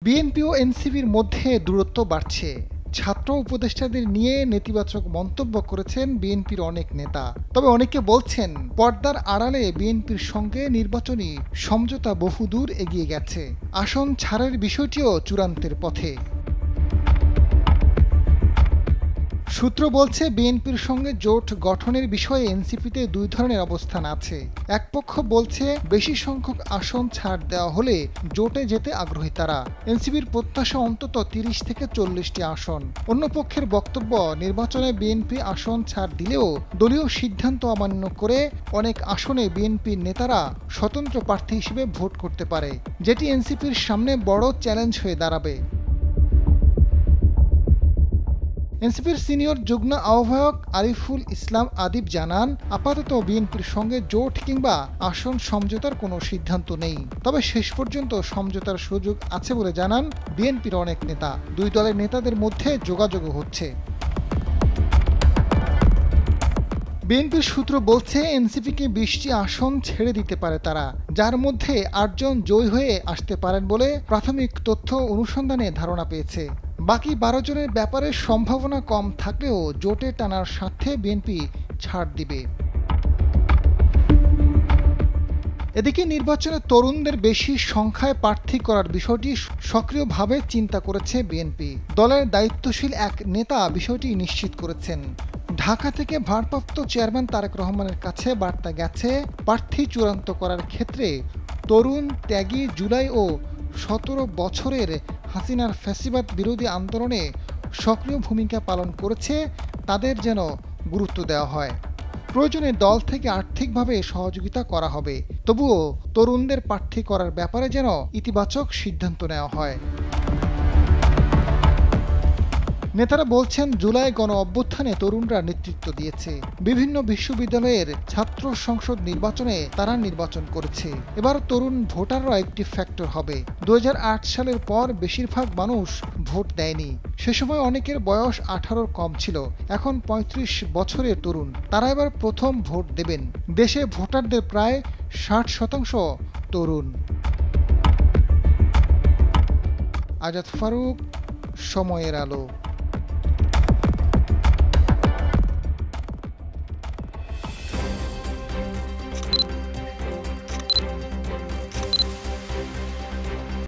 BNP ও এনসিপির মধ্যে দূরত্ব বাড়ছে। ছাত্র উপদেষ্টাদের নিয়ে নেতিবাচক মন্তব্য করেছেন বিএনপির অনেক নেতা। তবে অনেকে বলছেন, পর্দার আড়ালে বিএনপির সঙ্গে নির্বাচনী সমঝোতা বহুদূর এগিয়ে গেছে। আসন ছাড়ের বিষয়টিও চূড়ান্তের পথে। সূত্র বলছে, বিএনপির সঙ্গে জোট গঠনের বিষয়ে এনসিপিতে দুই ধরনের অবস্থান আছে। এক পক্ষ বলছে, বেশি সংখ্যক আসন ছাড় দেওয়া হলে জোটে যেতে আগ্রহী তারা। এনসিপির প্রত্যাশা অন্তত ৩০ থেকে ৪০টি আসন। অন্য পক্ষের বক্তব্য, নির্বাচনে বিএনপি আসন ছাড় দিলেও দলীয় সিদ্ধান্ত অমান্য করে অনেক আসনে বিএনপির নেতারা স্বতন্ত্র প্রার্থী হিসেবে ভোট করতে পারে, যেটি এনসিপির সামনে বড় চ্যালেঞ্জ হয়ে দাঁড়াবে। এনসিপির সিনিয়র যুগ্ম আহ্বায়ক আরিফুল ইসলাম আদিব জানান, আপাতত বিএনপির সঙ্গে জোট কিংবা আসন সমঝোতার কোনো সিদ্ধান্ত নেই। তবে শেষ পর্যন্ত সমঝোতার সুযোগ আছে বলে জানান বিএনপির অনেক নেতা। দুই দলের নেতাদের মধ্যে যোগাযোগও হচ্ছে। বিএনপির সূত্র বলছে, এনসিপিকে ২০টি আসন ছেড়ে দিতে পারে তারা, যার মধ্যে ৮ জন জয়ী হয়ে আসতে পারেন বলে প্রাথমিক তথ্য অনুসন্ধানে ধারণা পেয়েছে। বাকি ১২ জনের ব্যাপারে সম্ভাবনা কম থাকলেও জোটে টানার স্বার্থে বিএনপি ছাড় দিবে। এদিকে নির্বাচনে তরুণদের বেশি সংখ্যায় প্রার্থী করার বিষয়টি সক্রিয়ভাবে চিন্তা করেছে বিএনপি। দলের দায়িত্বশীল এক নেতা বিষয়টি নিশ্চিত করেছেন। ঢাকা থেকে ভারপ্রাপ্ত চেয়ারম্যান তারেক রহমানের কাছে বার্তা গেছে, প্রার্থী চূড়ান্ত করার ক্ষেত্রে তরুণ ত্যাগী জুলাই ও ১৭ বছরের হাসিনার ফ্যাসিবাদ বিরোধী আন্দোলনে সক্রিয় ভূমিকা পালন করেছে তাদের যেন গুরুত্ব দেওয়া হয়। প্রয়োজনে দল থেকে আর্থিকভাবে সহযোগিতা করা হবে, তবুও তরুণদের প্রার্থী করার ব্যাপারে যেন ইতিবাচক সিদ্ধান্ত নেওয়া হয়। নেতারা বলছেন, জুলাই গণ অভ্যুত্থানে তরুণরা নেতৃত্ব দিয়েছে। বিভিন্ন বিশ্ববিদ্যালয়ের ছাত্র সংসদ নির্বাচনে তারা নির্বাচন করেছে। এবার তরুণ ভোটাররা একটি ফ্যাক্টর হবে। ২০০৮ সালের পর বেশিরভাগ মানুষ ভোট দেয়নি। সে সময় অনেকের বয়স ১৮-র কম ছিল। এখন ৩৫ বছরের তরুণ, তারা এবার প্রথম ভোট দেবেন। দেশে ভোটারদের প্রায় ৬০% তরুণ। আজাদ ফারুক, সময়ের আলো।